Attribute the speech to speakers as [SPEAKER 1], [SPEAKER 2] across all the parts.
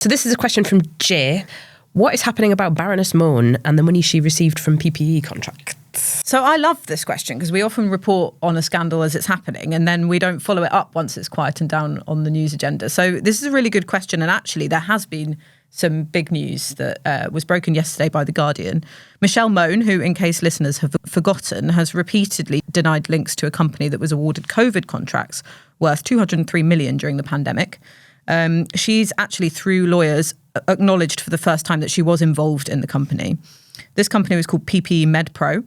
[SPEAKER 1] So this is a question from Jay. What is happening about Baroness Mone and the money she received from PPE contracts?
[SPEAKER 2] So I love this question because we often report on a scandal as it's happening and then we don't follow it up once it's quietened down on the news agenda. So this is a really good question. And actually, there has been some big news that was broken yesterday by The Guardian. Michelle Mone, who, in case listeners have forgotten, has repeatedly denied links to a company that was awarded COVID contracts worth $203 million during the pandemic. She's actually, through lawyers, acknowledged for the first time that she was involved in the company. This company was called PPE MedPro,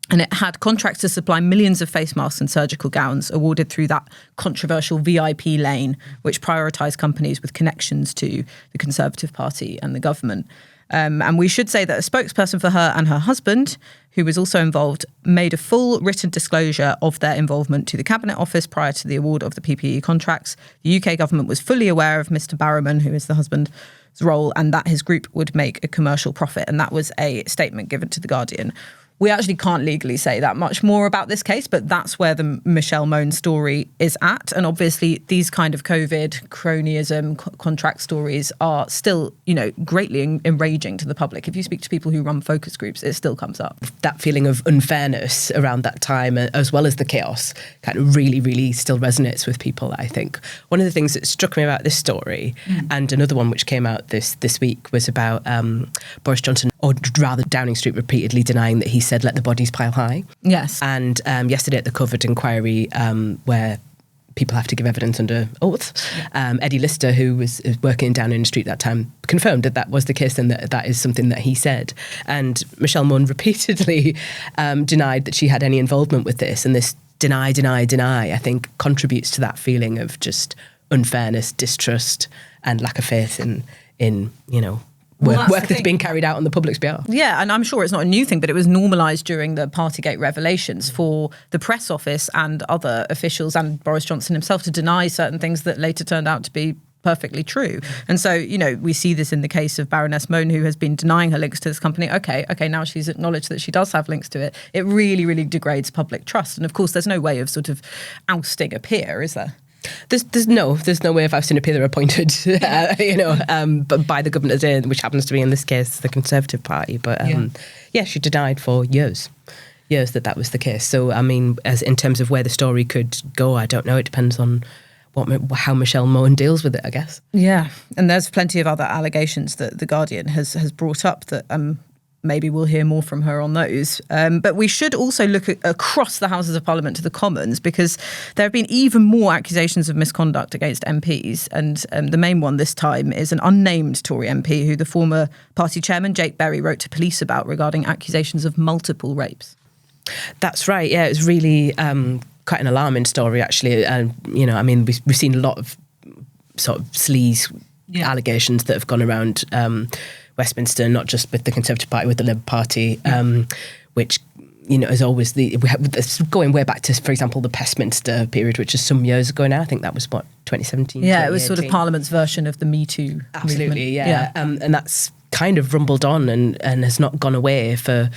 [SPEAKER 2] and it had contracts to supply millions of face masks and surgical gowns awarded through that controversial VIP lane, which prioritised companies with connections to the Conservative Party and the government. And we should say that a spokesperson for her and her husband, who was also involved, made a full written disclosure of their involvement to the Cabinet Office prior to the award of the PPE contracts. The UK government was fully aware of Mr. Barrowman, who is the husband's role, and that his group would make a commercial profit. And that was a statement given to The Guardian. We actually can't legally say that much more about this case, but that's where the Michelle Mone story is at. And obviously, these kind of COVID, cronyism, contract stories are still, greatly enraging to the public. If you speak to people who run focus groups, it still comes up.
[SPEAKER 1] That feeling of unfairness around that time, as well as the chaos, kind of really, really still resonates with people, I think. One of the things that struck me about this story, and another one which came out this week, was about Boris Johnson, or rather Downing Street, repeatedly denying that he said, let the bodies pile high.
[SPEAKER 2] Yes.
[SPEAKER 1] And yesterday at the covered inquiry, where people have to give evidence under oath, Eddie Lister, who was working in Downing Street at that time, confirmed that was the case and that is something that he said. And Michelle Mone repeatedly denied that she had any involvement with this. And this deny, I think, contributes to that feeling of just unfairness, distrust and lack of faith in work that's being carried out on the public's behalf.
[SPEAKER 2] Yeah, and I'm sure it's not a new thing, but it was normalised during the Partygate revelations for the press office and other officials and Boris Johnson himself to deny certain things that later turned out to be perfectly true. And so, we see this in the case of Baroness Mone, who has been denying her links to this company. Okay, now she's acknowledged that she does have links to it. It really, really degrades public trust. And of course, there's no way of sort of ousting a peer, is there?
[SPEAKER 1] There's no way of ousting a peer appointed, but by the government today, which happens to be in this case the Conservative Party. But she denied for years that was the case. So I mean, as in terms of where the story could go, I don't know. It depends on how Michelle Mone deals with it, I guess.
[SPEAKER 2] Yeah, and there's plenty of other allegations that The Guardian has brought up that maybe we'll hear more from her on those. But we should also look across the Houses of Parliament to the Commons, because there have been even more accusations of misconduct against MPs. And the main one this time is an unnamed Tory MP who the former party chairman, Jake Berry, wrote to police about regarding accusations of multiple rapes.
[SPEAKER 1] That's right. Yeah, it's really quite an alarming story, actually. And, we've seen a lot of sort of sleaze allegations that have gone around Westminster, not just with the Conservative Party, with the Labour Party, which, is always going way back to, for example, the Pestminster period, which is some years ago now. I think that was, 2017?
[SPEAKER 2] Yeah, it was sort of Parliament's version of the Me Too
[SPEAKER 1] Absolutely,
[SPEAKER 2] movement.
[SPEAKER 1] yeah. And that's kind of rumbled on and has not gone away for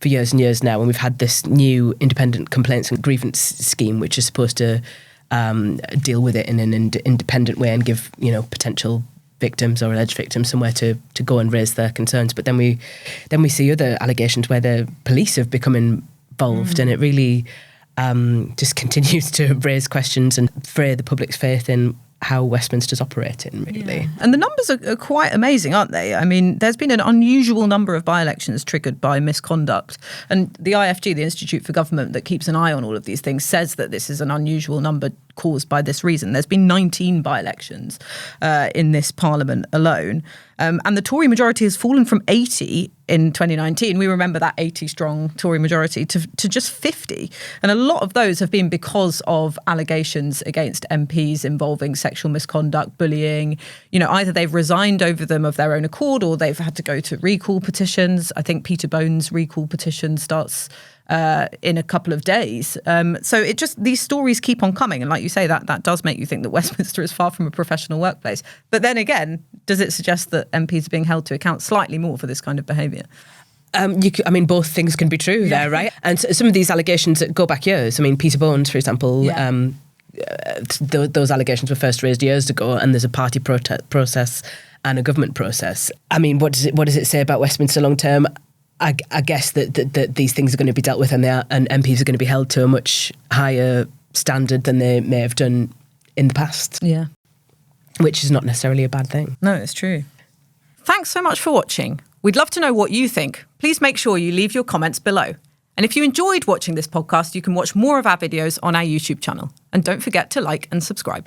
[SPEAKER 1] years and years now. And we've had this new independent complaints and grievance scheme, which is supposed to deal with it in an independent way and give, potential victims or alleged victims somewhere to go and raise their concerns. But then we see other allegations where the police have become involved, and it really just continues to raise questions and fray the public's faith in how Westminster's operating, really.
[SPEAKER 2] Yeah. And the numbers are quite amazing, aren't they? I mean, there's been an unusual number of by-elections triggered by misconduct. And the IFG, the Institute for Government that keeps an eye on all of these things, says that this is an unusual number caused by this reason. There's been 19 by-elections in this Parliament alone. And the Tory majority has fallen from 80 in 2019. We remember that 80-strong Tory majority to just 50. And a lot of those have been because of allegations against MPs involving sexual misconduct, bullying. Either they've resigned over them of their own accord or they've had to go to recall petitions. I think Peter Bone's recall petition starts in a couple of days. So these stories keep on coming. And like you say, that does make you think that Westminster is far from a professional workplace. But then again, does it suggest that MPs are being held to account slightly more for this kind of behaviour?
[SPEAKER 1] Both things can be true there, right? And some of these allegations that go back years. I mean, Peter Bones, for example, those allegations were first raised years ago, and there's a party process and a government process. I mean, what does it say about Westminster long term? I guess that these things are going to be dealt with, and MPs are going to be held to a much higher standard than they may have done in the past.
[SPEAKER 2] Yeah.
[SPEAKER 1] Which is not necessarily a bad thing.
[SPEAKER 2] No, it's true. Thanks so much for watching. We'd love to know what you think. Please make sure you leave your comments below. And if you enjoyed watching this podcast, you can watch more of our videos on our YouTube channel. And don't forget to like and subscribe.